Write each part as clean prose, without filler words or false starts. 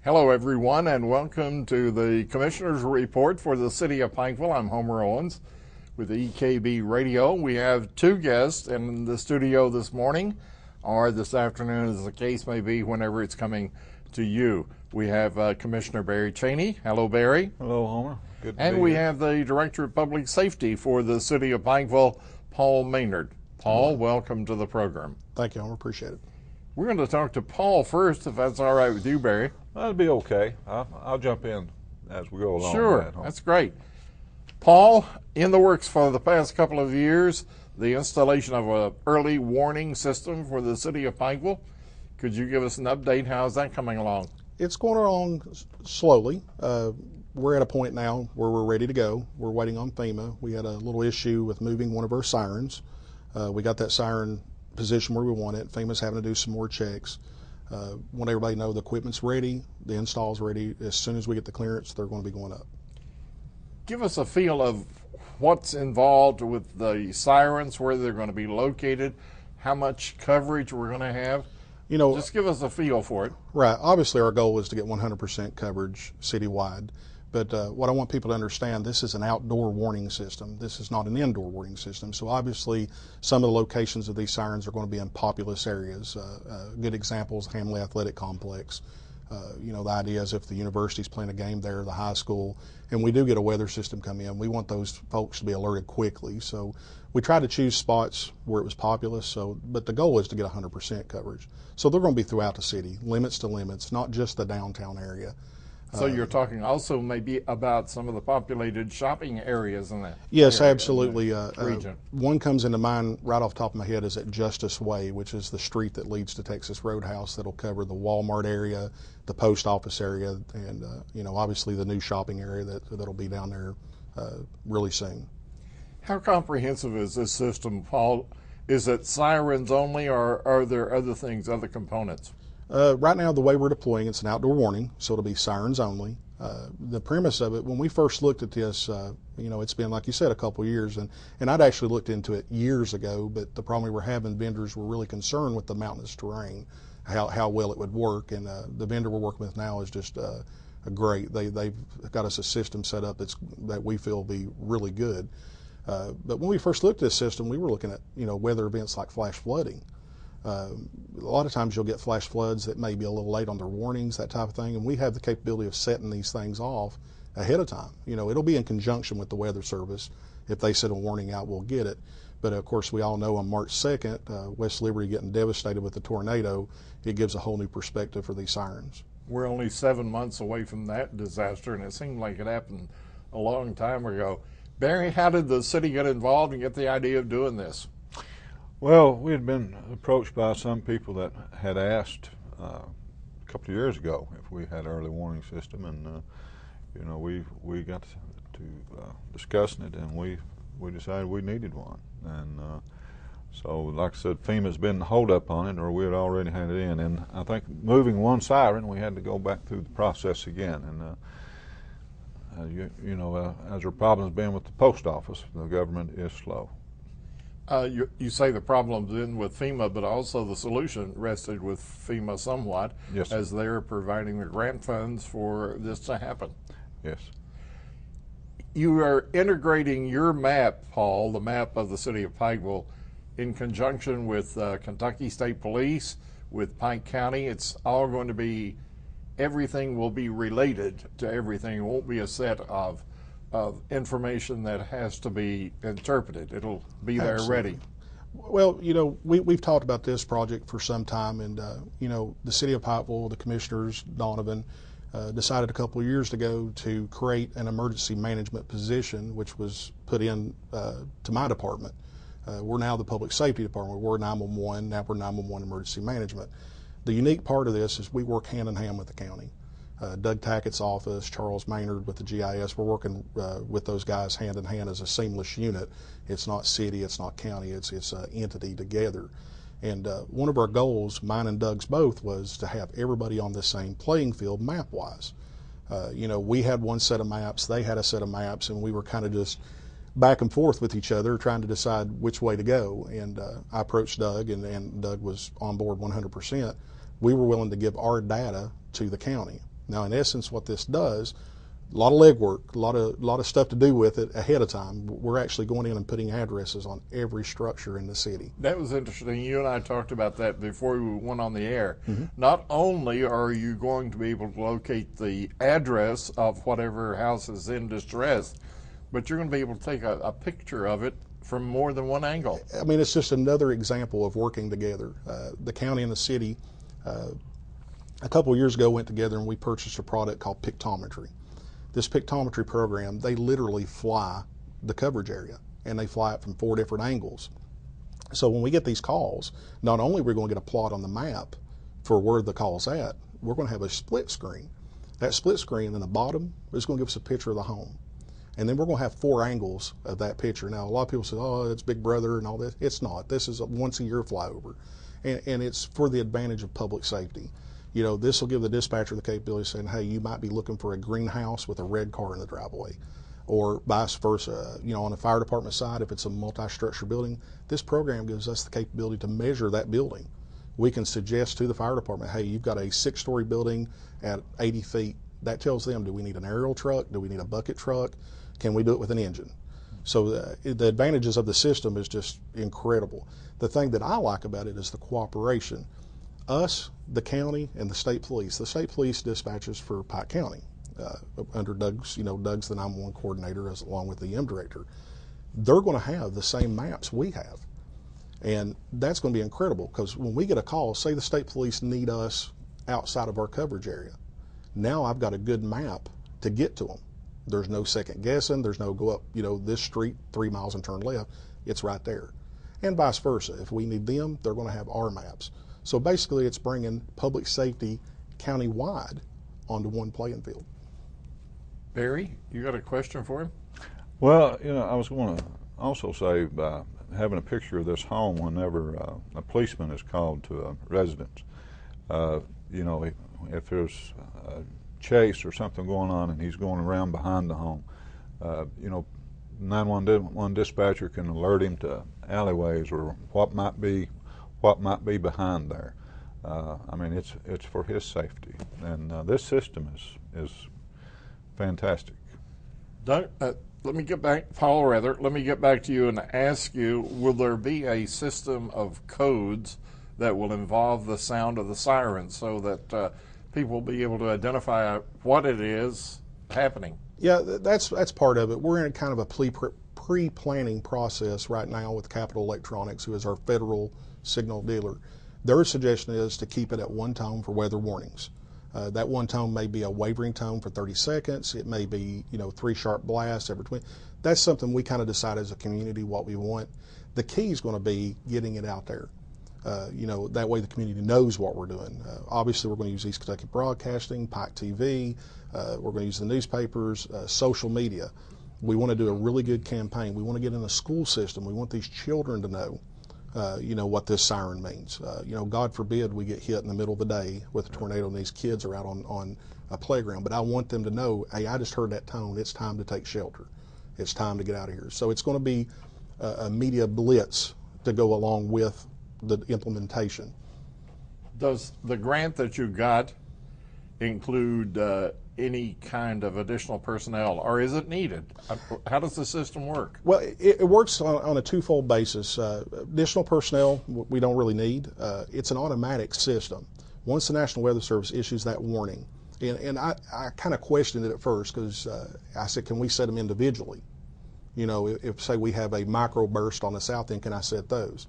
Hello, everyone, and welcome to the Commissioner's Report for the City of Pikeville. I'm Homer Owens with EKB Radio. We have two guests in the studio this morning, or this afternoon, as the case may be, whenever it's coming to you. We have Commissioner Barry Cheney. Hello, Barry. Hello, Homer. Good to be And we here. have the Director of Public Safety for the City of Pikeville, Paul Maynard. Paul, welcome to the program. Thank you, Homer. Appreciate it. We're going to talk to Paul first, if that's all right with you, Barry. That'll be okay. I'll jump in as we go along. Sure, that's great. Paul, in the works for the past couple of years, the installation of an early warning system for the City of Pikeville. Could you give us an update? How's that coming along? It's going along slowly. We're at a point now where we're ready to go. We're waiting on FEMA. We had a little issue with moving one of our sirens. We got that siren position where we want it. FEMA's having to do some more checks. Want everybody to know the equipment's ready, the install's ready. As soon as we get the clearance, they're going to be going up. Give us a feel of what's involved with the sirens, where they're going to be located, how much coverage we're going to have. You know, just give us a feel for it. Right. Obviously, our goal is to get 100% coverage citywide. But what I want people to understand, this is an outdoor warning system. This is not an indoor warning system. So obviously, some of the locations of these sirens are going to be in populous areas. Good examples, Hamley Athletic Complex. You know, the idea is if the university's playing a game there, the high school, and we do get a weather system come in, we want those folks to be alerted quickly. So we try to choose spots where it was populous. But the goal is to get 100% coverage. So they're going to be throughout the city, limits to limits, not just the downtown area. So you're talking also maybe about some of the populated shopping areas in that. Yes, area, absolutely. Region. One comes into mind right off the top of my head is at Justice Way, which is the street that leads to Texas Roadhouse. That'll cover the Walmart area, the post office area, and you know, obviously the new shopping area that'll be down there really soon. How comprehensive is this system, Paul? Is it sirens only, or are there other things, other components? Right now, the way we're deploying, it's an outdoor warning, so it'll be sirens only. The premise of it, when we first looked at this, you know, it's been, like you said, a couple of years, and I'd actually looked into it years ago, but the problem we were having, vendors were really concerned with the mountainous terrain, how well it would work, and the vendor we're working with now is just great. They've got us a system set up that we feel will be really good. But when we first looked at this system, we were looking at, you know, weather events like flash flooding. A lot of times you'll get flash floods that may be a little late on their warnings, that type of thing, and we have the capability of setting these things off ahead of time. You know, it'll be in conjunction with the Weather Service. If they set a warning out, we'll get it. But of course, we all know on March 2nd, West Liberty getting devastated with the tornado, it gives a whole new perspective for these sirens. We're only 7 months away from that disaster, and it seemed like it happened a long time ago. Barry, how did the city get involved and get the idea of doing this? Well, we had been approached by some people that had asked a couple of years ago if we had an early warning system, and you know, we got to discussing it, and we decided we needed one. And so, like I said, FEMA's been the hold up on it, or we had already had it in. And I think moving one siren, we had to go back through the process again. And you know, as our problem's been with the post office, the government is slow. You say the problem's in with FEMA, but also the solution rested with FEMA somewhat, yes, sir, as they're providing the grant funds for this to happen. Yes. You are integrating your map, Paul, the map of the City of Pikeville, in conjunction with Kentucky State Police, with Pike County. It's all going to be, everything will be related to everything. It won't be a set of information that has to be interpreted. It'll be there ready. Well, you know, we've talked about this project for some time, and you know, the City of Pikeville, the commissioners, Donovan, decided a couple of years ago to create an emergency management position, which was put in to my department. We're now the Public Safety Department. We're 911, now we're 911 Emergency Management. The unique part of this is we work hand in hand with the county. Doug Tackett's office, Charles Maynard with the GIS, we're working with those guys hand in hand as a seamless unit. It's not city, it's not county, it's an entity together. And one of our goals, mine and Doug's both, was to have everybody on the same playing field map-wise. You know, we had one set of maps, they had a set of maps, and we were kind of just back and forth with each other trying to decide which way to go. And I approached Doug, and Doug was on board 100%. We were willing to give our data to the county. Now, in essence, what this does, a lot of legwork, a lot of stuff to do with it ahead of time. We're actually going in and putting addresses on every structure in the city. That was interesting. You and I talked about that before we went on the air. Not only are you going to be able to locate the address of whatever house is in distress, but you're going to be able to take a picture of it from more than one angle. I mean, it's just another example of working together. The county and the city, a couple of years ago, went together and we purchased a product called Pictometry. This pictometry program, they literally fly the coverage area, and they fly it from 4 different angles. So when we get these calls, not only are we going to get a plot on the map for where the call's at, we're going to have a split screen. That split screen in the bottom is going to give us a picture of the home. And then we're going to have 4 angles of that picture. Now, a lot of people say, oh, it's Big Brother and all this. It's not. This is a once-a-year flyover, and it's for the advantage of public safety. You know, this will give the dispatcher the capability of saying, hey, you might be looking for a greenhouse with a red car in the driveway, or vice versa. You know, on the fire department side, if it's a multi-structure building, this program gives us the capability to measure that building. We can suggest to the fire department, hey, you've got a 6-story building at 80 feet. That tells them, do we need an aerial truck? Do we need a bucket truck? Can we do it with an engine? So the advantages of the system is just incredible. The thing that I like about it is the cooperation. Us, the county, and the state police. The state police dispatches for Pike County under Doug's, Doug's the 911 coordinator along with the M director. They're going to have the same maps we have. And that's going to be incredible because when we get a call, say the state police need us outside of our coverage area. Now I've got a good map to get to them. There's no second guessing. There's no go up, this street 3 miles and turn left. It's right there. And vice versa. If we need them, they're going to have our maps. So basically, it's bringing public safety county-wide onto one playing field. Barry, you got a question for him? Well, I was going to also say by having a picture of this home whenever a policeman is called to a residence, if there's a chase or something going on and he's going around behind the home, 911 dispatcher can alert him to alleyways or what might be behind there. I mean, it's for his safety, and this system is fantastic. Doug, let me get back to you and ask you, will there be a system of codes that will involve the sound of the siren so that people will be able to identify what it is happening? Yeah, that's part of it. We're in kind of a pre-planning process right now with Capital Electronics, who is our federal signal dealer. Their suggestion is to keep it at 1 tone for weather warnings. That 1 tone may be a wavering tone for 30 seconds. It may be, 3 sharp blasts every 20. That's something we kind of decide as a community what we want. The key is going to be getting it out there. That way the community knows what we're doing. Obviously, we're going to use East Kentucky Broadcasting, Pike TV. We're going to use the newspapers, social media. We want to do a really good campaign. We want to get in the school system. We want these children to know what this siren means. God forbid we get hit in the middle of the day with a tornado and these kids are out on a playground. But I want them to know, hey, I just heard that tone. It's time to take shelter. It's time to get out of here. So it's going to be a media blitz to go along with the implementation. Does the grant that you got include any kind of additional personnel, or is it needed? How does the system work? Well, it works on a twofold basis. Additional personnel we don't really need. It's an automatic system. Once the National Weather Service issues that warning, and I kind of questioned it at first because I said, can we set them individually? If say we have a microburst on the south end, can I set those?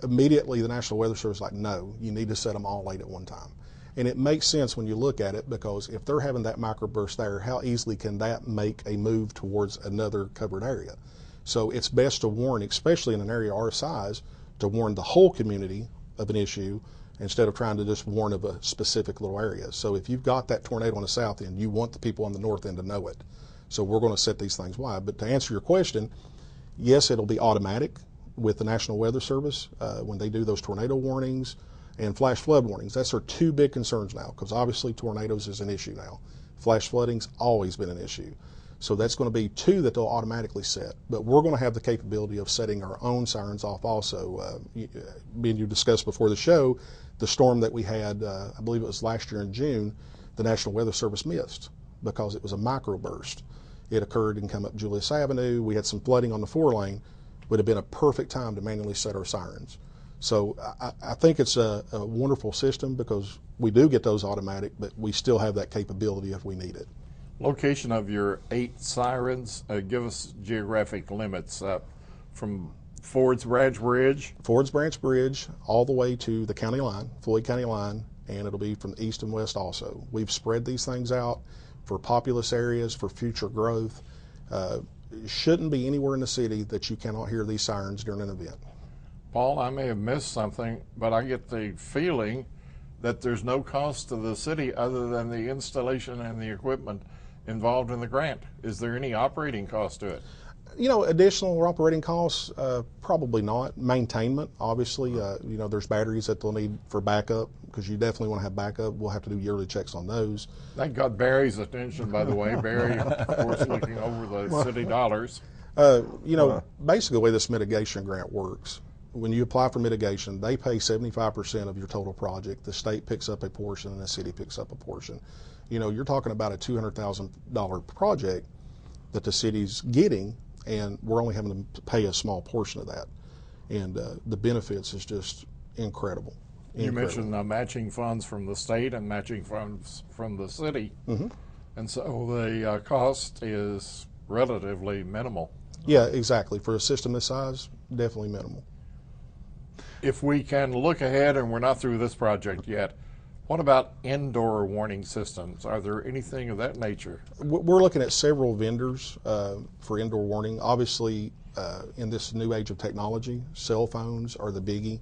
Immediately the National Weather Service is like, no, you need to set them all 8 at one time. And it makes sense when you look at it, because if they're having that microburst there, how easily can that make a move towards another covered area? So it's best to warn, especially in an area our size, to warn the whole community of an issue instead of trying to just warn of a specific little area. So if you've got that tornado on the south end, you want the people on the north end to know it. So we're going to set these things wide. But to answer your question, yes, it'll be automatic with the National Weather Service when they do those tornado warnings and flash flood warnings. That's our 2 big concerns now, because obviously tornadoes is an issue now. Flash flooding's always been an issue. So that's going to be 2 that they'll automatically set. But we're going to have the capability of setting our own sirens off also. Me and you discussed before the show, the storm that we had, I believe it was last year in June, the National Weather Service missed because it was a microburst. It occurred and come up Julius Avenue. We had some flooding on the 4-lane. Would have been a perfect time to manually set our sirens. So I think it's a wonderful system because we do get those automatic, but we still have that capability if we need it. Location of your 8 sirens, give us geographic limits from Ford's Branch Bridge. Ford's Branch Bridge all the way to the county line, Floyd County line, and it'll be from east and west also. We've spread these things out for populous areas, for future growth. It shouldn't be anywhere in the city that you cannot hear these sirens during an event. Paul, I may have missed something, but I get the feeling that there's no cost to the city other than the installation and the equipment involved in the grant. Is there any operating cost to it? You know, additional operating costs, probably not. Maintainment, obviously, you know, there's batteries that they'll need for backup because you definitely want to have backup. We'll have to do yearly checks on those. That got Barry's attention, by the way. Barry, of course, looking over the city dollars. You know, basically the way this mitigation grant works, when you apply for mitigation, they pay 75% of your total project. The state picks up a portion and the city picks up a portion. You know, you're talking about a $200,000 project that the city's getting, and we're only having to pay a small portion of that. And the benefits is just incredible. You mentioned matching funds from the state and matching funds from the city. Mm-hmm. And so the cost is relatively minimal. Yeah, exactly. For a system this size, definitely minimal. If we can look ahead, and we're not through this project yet, what about indoor warning systems? Are there anything of that nature? We're looking at several vendors for indoor warning. Obviously, in this new age of technology, cell phones are the biggie.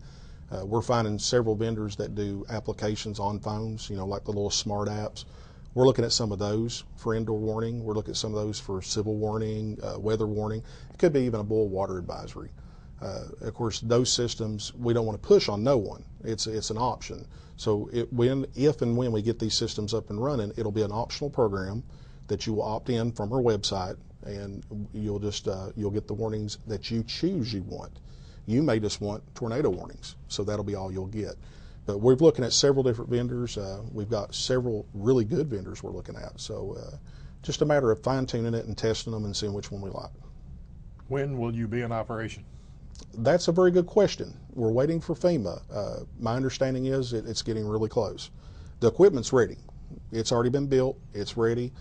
We're finding several vendors that do applications on phones, you know, like the little smart apps. We're looking at some of those for indoor warning. We're looking at some of those for civil warning, weather warning. It could be even a boil water advisory. Of course, those systems, we don't want to push on no one. It's an option. So if and when we get these systems up and running, it'll be an optional program that you will opt in from our website, and you'll get the warnings that you choose you want. You may just want tornado warnings, so that'll be all you'll get. But we're looking at several different vendors. We've got several really good vendors we're looking at. So just a matter of fine-tuning it and testing them and seeing which one we like. When will you be in operation? That's a very good question. We're waiting for FEMA. My understanding is it's getting really close. The equipment's ready. It's already been built. It's ready.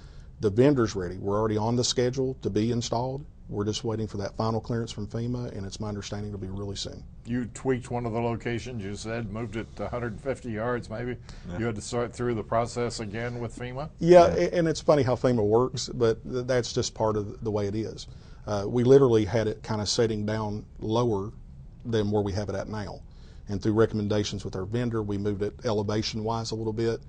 The vendor's ready. We're already on the schedule to be installed. We're just waiting for that final clearance from FEMA, and it's my understanding it'll be really soon. You tweaked one of the locations, you said, moved it to 150 yards maybe. Yeah. You had to start through the process again with FEMA? Yeah, and it's funny how FEMA works, but that's just part of the way it is. We literally had it kind of setting down lower than where we have it at now. And through recommendations with our vendor, we moved it elevation-wise a little bit.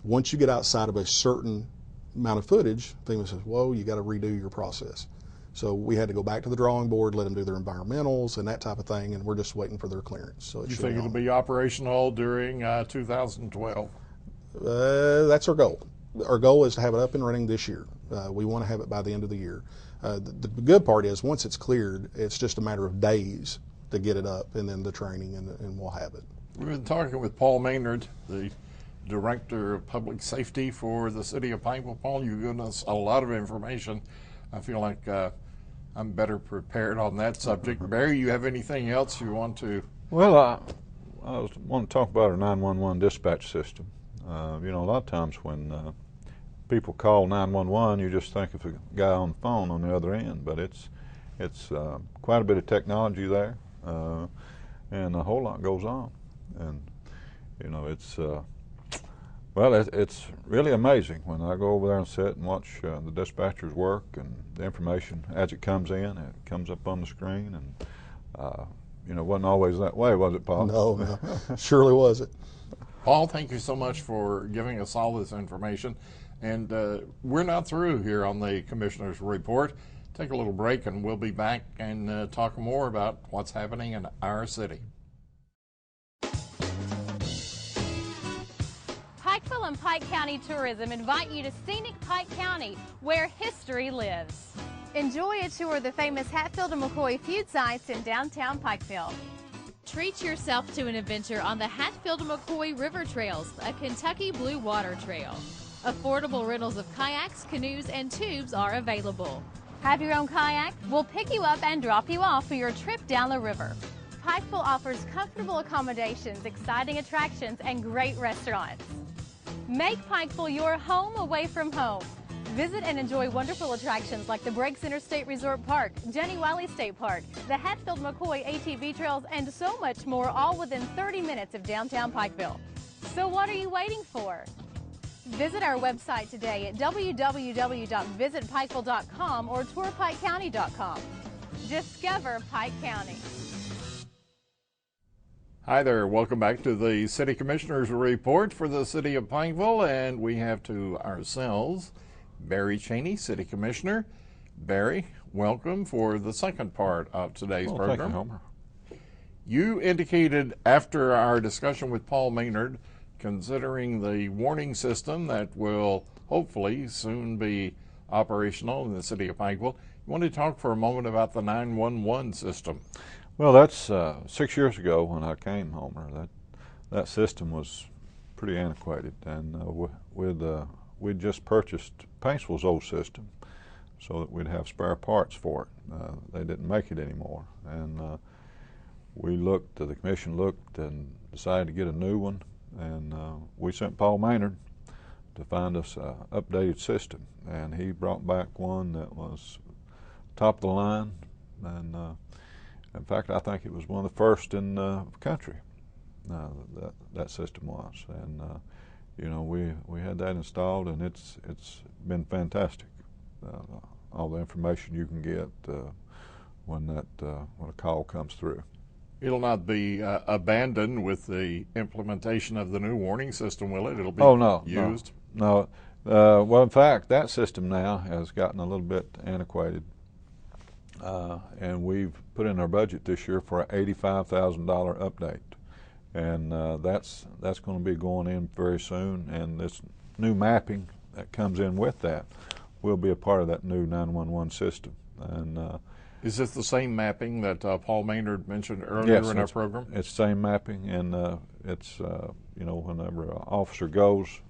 Once you get outside of a certain amount of footage, FEMA says, whoa, you got to redo your process. So we had to go back to the drawing board, let them do their environmentals and that type of thing, and we're just waiting for their clearance. So you think it'll be operational during 2012? That's our goal. Our goal is to have it up and running this year. We want to have it by the end of the year. The good part is once it's cleared, it's just a matter of days to get it up, and then the training, and we'll have it. We've been talking with Paul Maynard, the Director of Public Safety for the City of Pikeville. Paul, you've given us a lot of information. I feel like I'm better prepared on that subject. Barry, you have anything else you want to? Well, I want to talk about our 911 dispatch system. You know, a lot of times when people call 911, you just think of a guy on the phone on the other end, but it's quite a bit of technology there, and a whole lot goes on. And you know, it's really amazing when I go over there and sit and watch the dispatchers work, and the information as it comes in, it comes up on the screen, and you know, it wasn't always that way, was it, Paul? No, surely wasn't. Paul, thank you so much for giving us all this information. And we're not through here on the Commissioner's Report. Take a little break, and we'll be back and talk more about what's happening in our city. Pikeville and Pike County Tourism invite you to scenic Pike County, where history lives. Enjoy a tour of the famous Hatfield and McCoy feud sites in downtown Pikeville. Treat yourself to an adventure on the Hatfield and McCoy River Trails, a Kentucky Blue Water Trail. Affordable rentals of kayaks, canoes, and tubes are available. Have your own kayak? We'll pick you up and drop you off for your trip down the river. Pikeville offers comfortable accommodations, exciting attractions, and great restaurants. Make Pikeville your home away from home. Visit and enjoy wonderful attractions like the Breaks Interstate Resort Park, Jenny Wiley State Park, the Hatfield-McCoy ATV trails, and so much more, all within 30 minutes of downtown Pikeville. So what are you waiting for? Visit our website today at www.visitpikeville.com or tourpikecounty.com. Discover Pike County. Hi there, welcome back to the City Commissioner's Report for the City of Pikeville, and we have to ourselves Barry Cheney, City Commissioner. Barry, welcome for the second part of today's program. Thank you, Homer. You indicated after our discussion with Paul Maynard, considering the warning system that will hopefully soon be operational in the City of Pikeville, you want to talk for a moment about the 911 system. Well, that's 6 years ago when I came, Homer. That system was pretty antiquated, and we'd just purchased Paintsville's old system so that we'd have spare parts for it. They didn't make it anymore, and the commission looked and decided to get a new one, and we sent Paul Maynard to find us an updated system, and he brought back one that was top of the line, and in fact, I think it was one of the first in the country. That system was, and you know, we had that installed, and it's been fantastic. All the information you can get when a call comes through. It'll not be abandoned with the implementation of the new warning system, will it? It'll be used? No. Well, in fact, that system now has gotten a little bit antiquated, and we've put in our budget this year for an $85,000 update. And that's going to be going in very soon, and this new mapping that comes in with that will be a part of that new 911 system. And is this the same mapping that Paul Maynard mentioned earlier in our program? It's the same mapping, and it's you know, whenever an officer goes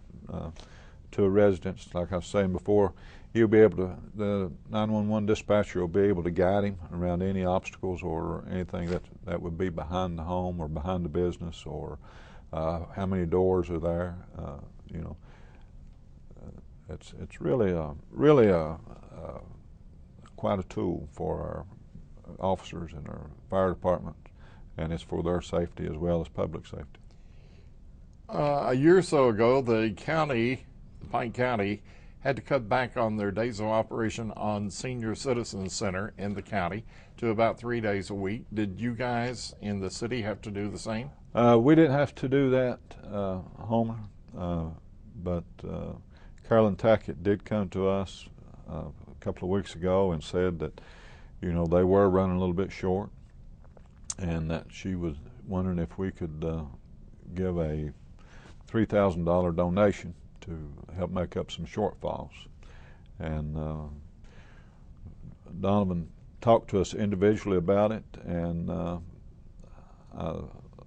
to a residence, like I was saying before, he'll be able to, the 911 dispatcher will be able to guide him around any obstacles or anything that would be behind the home or behind the business, or how many doors are there. You know, it's really quite a tool for our officers and our fire department, and it's for their safety as well as public safety. A year or so ago, the county, Pike County, had to cut back on their days of operation on Senior Citizens Center in the county to about 3 days a week. Did you guys in the city have to do the same? We didn't have to do that, Homer, but Carolyn Tackett did come to us a couple of weeks ago and said that, you know, they were running a little bit short, and that she was wondering if we could give a $3,000 donation to help make up some shortfalls. And Donovan talked to us individually about it, and the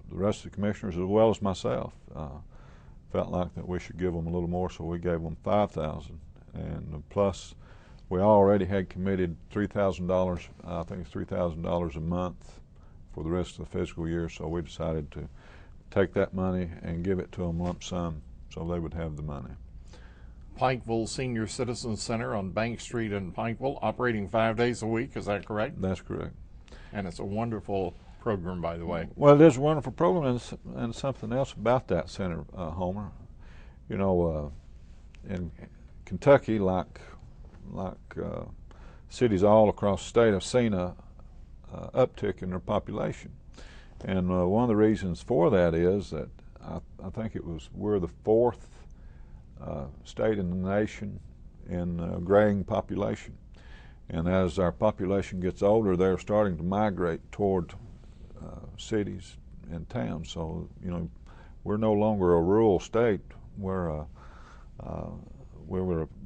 rest of the commissioners, as well as myself, felt like that we should give them a little more, so we gave them $5,000. And plus, we already had committed $3,000, I think it's $3,000 a month for the rest of the fiscal year, so we decided to take that money and give it to them lump sum so they would have the money. Pikeville Senior Citizens Center on Bank Street in Pikeville, operating 5 days a week, is that correct? That's correct. And it's a wonderful program, by the way. Well, it is a wonderful program, and something else about that center, Homer. You know, in Kentucky, like cities all across the state, have seen a uptick in their population. And one of the reasons for that is that I think we're the fourth state in the nation in graying population. And as our population gets older, they're starting to migrate toward cities and towns. So, you know, we're no longer a rural state. We're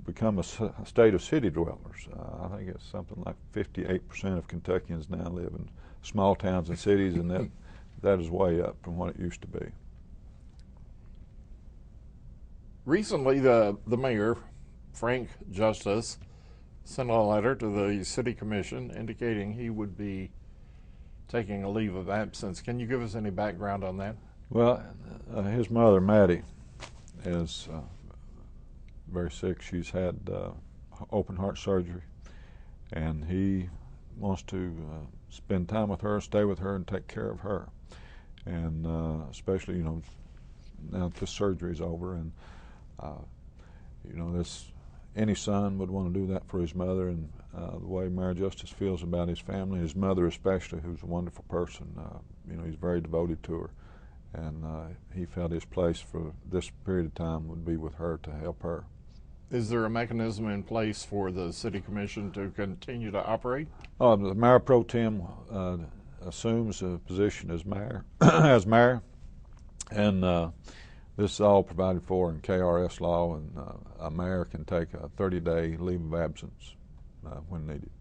become a state of city dwellers. I think it's something like 58% of Kentuckians now live in small towns and cities, and that is way up from what it used to be. Recently, the mayor, Frank Justice, sent a letter to the city commission indicating he would be taking a leave of absence. Can you give us any background on that? Well, his mother, Maddie, is very sick. She's had open heart surgery, and he wants to spend time with her, stay with her, and take care of her. And especially, now that this surgery is over, and any son would want to do that for his mother, and the way Mayor Justice feels about his family, his mother especially, who's a wonderful person, he's very devoted to her, and he felt his place for this period of time would be with her to help her. Is there a mechanism in place for the city commission to continue to operate? The Mayor Pro Tem assumes a position as mayor, and this is all provided for in KRS law, and a mayor can take a 30-day leave of absence when needed.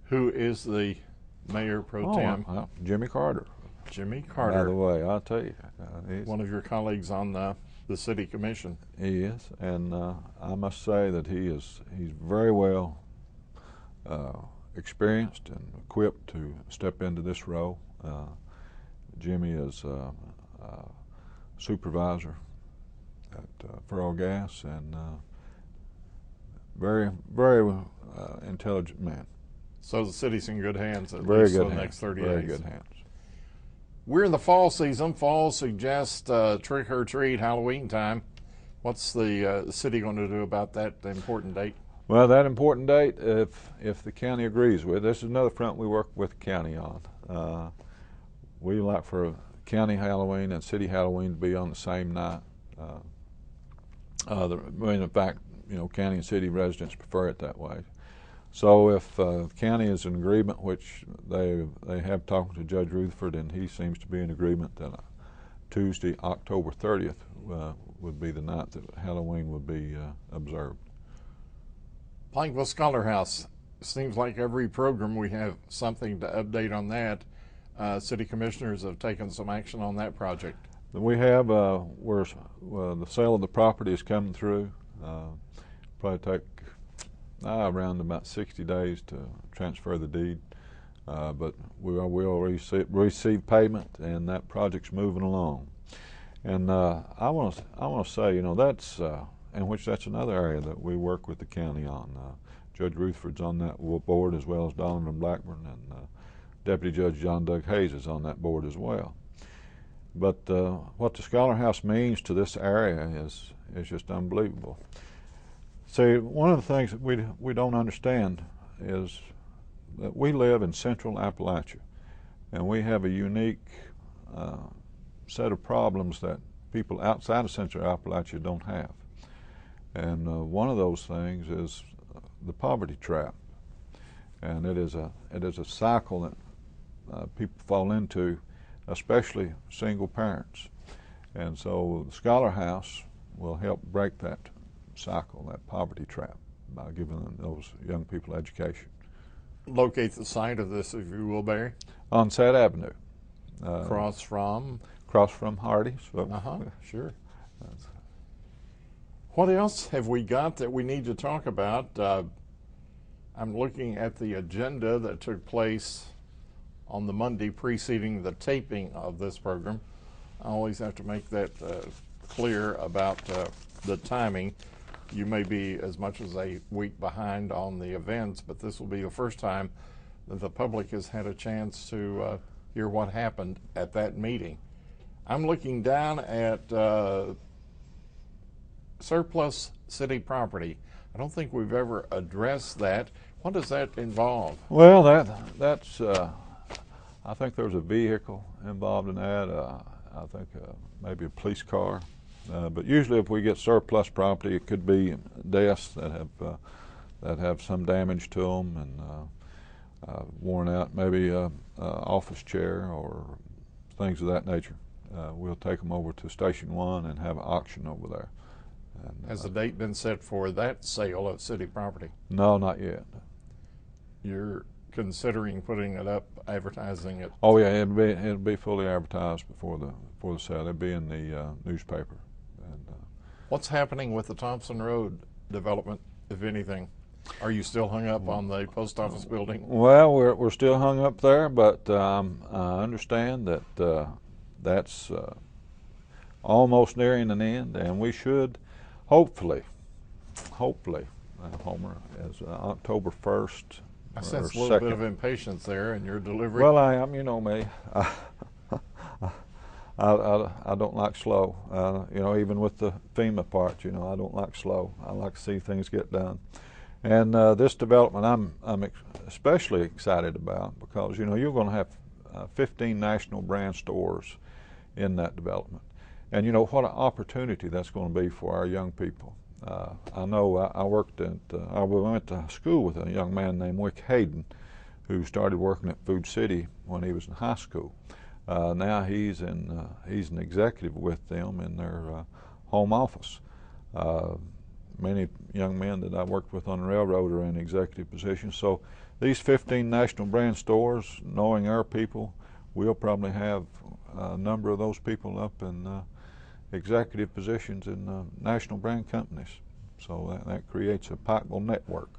Who is the mayor pro tem? Jimmy Carter. Jimmy Carter. By the way, I'll tell you. He's one of your colleagues on the city commission. He is, and I must say that he's very well experienced and equipped to step into this role. Jimmy is supervisor at Ferrell-Gas, and very intelligent man. So the city's in good hands at Very least good for the hands. next 30 Very days. good hands. We're in the fall season. Fall suggests trick or treat, Halloween time. What's the city going to do about that important date? Well, that important date, if the county agrees with, this is another front we work with the county on. We like for county Halloween and city Halloween to be on the same night. In fact, county and city residents prefer it that way. So if the county is in agreement, which they have talked to Judge Rutherford, and he seems to be in agreement that Tuesday, October 30th would be the night that Halloween would be observed. Pikeville Scholar House. Seems like every program we have something to update on that. City commissioners have taken some action on that project. We have, the sale of the property is coming through. Probably take around about 60 days to transfer the deed, but we will receive payment, and that project's moving along. And I want to say, that's in which that's another area that we work with the county on. Judge Rutherford's on that board, as well as Donovan Blackburn, and Deputy Judge John Doug Hayes is on that board as well. But what the Scholar House means to this area is just unbelievable. See, one of the things that we don't understand is that we live in central Appalachia, and we have a unique set of problems that people outside of central Appalachia don't have. And one of those things is the poverty trap, and it is a cycle that people fall into, especially single parents. And so the Scholar House will help break that cycle, that poverty trap, by giving those young people education. Locate the site of this, if you will, Barry. On Sad Avenue. Across from Hardee's. Sure. What else have we got that we need to talk about? I'm looking at the agenda that took place on the Monday preceding the taping of this program. I always have to make that clear about the timing. You may be as much as a week behind on the events, but this will be the first time that the public has had a chance to hear what happened at that meeting. I'm looking down at surplus city property. I don't think we've ever addressed that. What does that involve? Well, that's I think there was a vehicle involved in that. I think maybe a police car. But usually, if we get surplus property, it could be desks that have some damage to them and worn out. Maybe a office chair or things of that nature. We'll take them over to Station 1 and have an auction over there. And, has a date been set for that sale of city property? No, not yet. Your considering putting it up, advertising it? Oh yeah, it'll be fully advertised before the sale. It'll be in the newspaper. And, What's happening with the Thompson Road development, if anything? Are you still hung up on the post office building? well, we're still hung up there, but I understand that that's almost nearing an end, and we should hopefully, Homer, as October 1st. I sense a or little bit 2nd. of impatience there in your delivery. Well, I am. You know me. I don't like slow. You know, even with the FEMA part, you know, I don't like slow. I like to see things get done. And this development, I'm especially excited about because you know you're going to have 15 national brand stores in that development, and you know what an opportunity that's going to be for our young people. I know I went to school with a young man named Wick Hayden, who started working at Food City when he was in high school. Now he's an executive with them in their home office. Many young men that I worked with on the railroad are in executive positions. So these 15 national brand stores, knowing our people, we'll probably have a number of those people up in executive positions in national brand companies. So that creates a Pikeville network.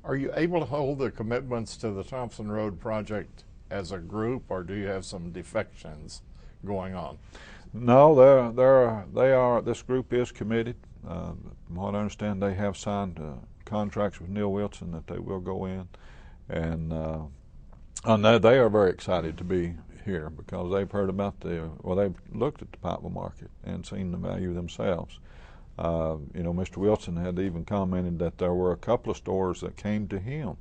Are you able to hold the commitments to the Thompson Road project as a group, or do you have some defections going on? No, they are. This group is committed. From what I understand, they have signed contracts with Neil Wilson that they will go in, and they are very excited to be here because they've heard about they've looked at the Pikeville market and seen the value themselves. You know, Mr. Wilson had even commented that there were a couple of stores that came to him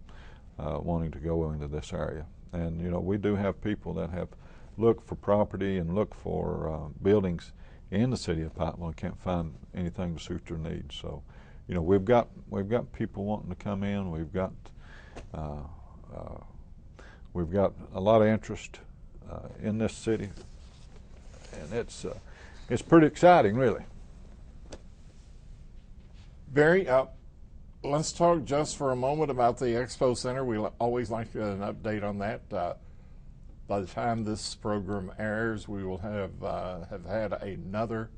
wanting to go into this area, and you know, we do have people that have looked for property and looked for buildings in the city of Pikeville and can't find anything to suit their needs. So, you know, we've got people wanting to come in. We've got a lot of interest in this city, and it's pretty exciting, really. Barry, let's talk just for a moment about the Expo Center. We always like to get an update on that. By the time this program airs, we will have had another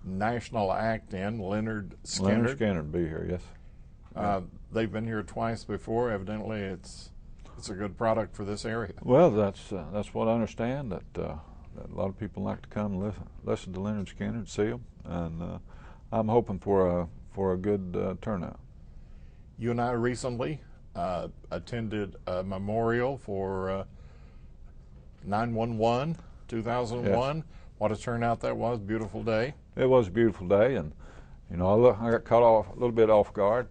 national act in, Leonard Skinner. Leonard Skinner will be here, yes. They've been here twice before. Evidently, it's a good product for this area. Well, that's what I understand. That a lot of people like to come and listen to Leonard Skinner and see him, and I'm hoping for a good turnout. You and I recently attended a memorial for 9/11, 2001. Yes. What a turnout that was! Beautiful day. It was a beautiful day, and you know, I got caught a little bit off guard.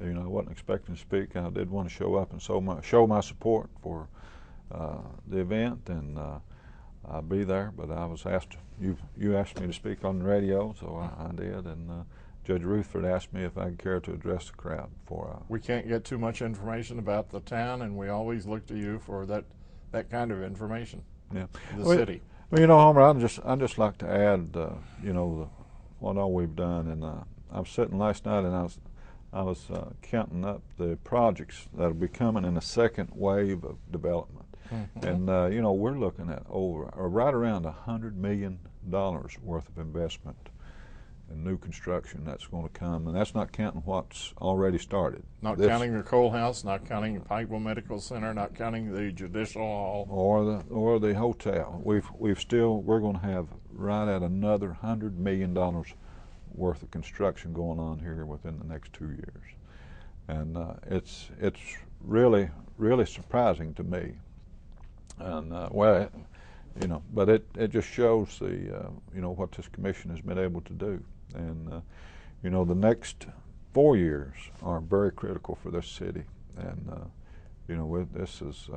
You know, I wasn't expecting to speak. I did want to show up and show my support for the event, and I'll be there. But I was asked. You asked me to speak on the radio, so I did, and Judge Rutherford asked me if I'd care to address the crowd before We can't get too much information about the town, and we always look to you for that kind of information. Yeah, the city. Well, you know, Homer, I'd just like to add, you know, what all we've done. And I was sitting last night, and I was counting up the projects that'll be coming in the second wave of development. Mm-hmm. And you know, we're looking at right around $100 million worth of investment and new construction that's going to come, and that's not counting what's already started. Not counting the Cole House, not counting the Pikeville Medical Center, not counting the Judicial Hall, or the hotel. We're going to have right at another $100 million worth of construction going on here within the next 2 years, and it's really surprising to me. And well, you know, but it just shows the you know, what this commission has been able to do. And you know, the next 4 years are very critical for this city, and you know, this is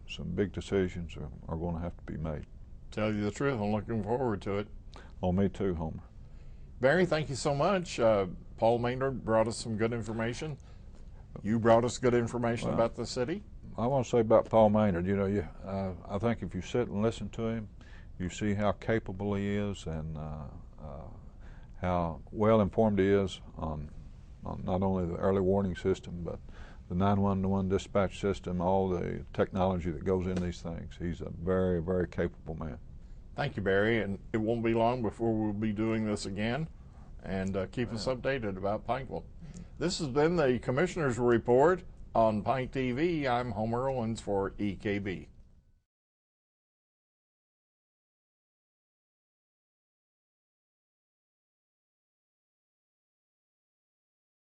some big decisions are going to have to be made. Tell you the truth, I'm looking forward to it. Oh, me too, Homer. Barry, thank you so much. Paul Maynard brought us some good information. You brought us good information about the city. I want to say about Paul Maynard, you know, I think if you sit and listen to him, you see how capable he is, and how well informed he is on not only the early warning system, but the 911 dispatch system, all the technology that goes in these things. He's a very, very capable man. Thank you, Barry, and it won't be long before we'll be doing this again, and keep us updated about Pikeville. This has been the Commissioner's Report on Pike TV. I'm Homer Owens for EKB.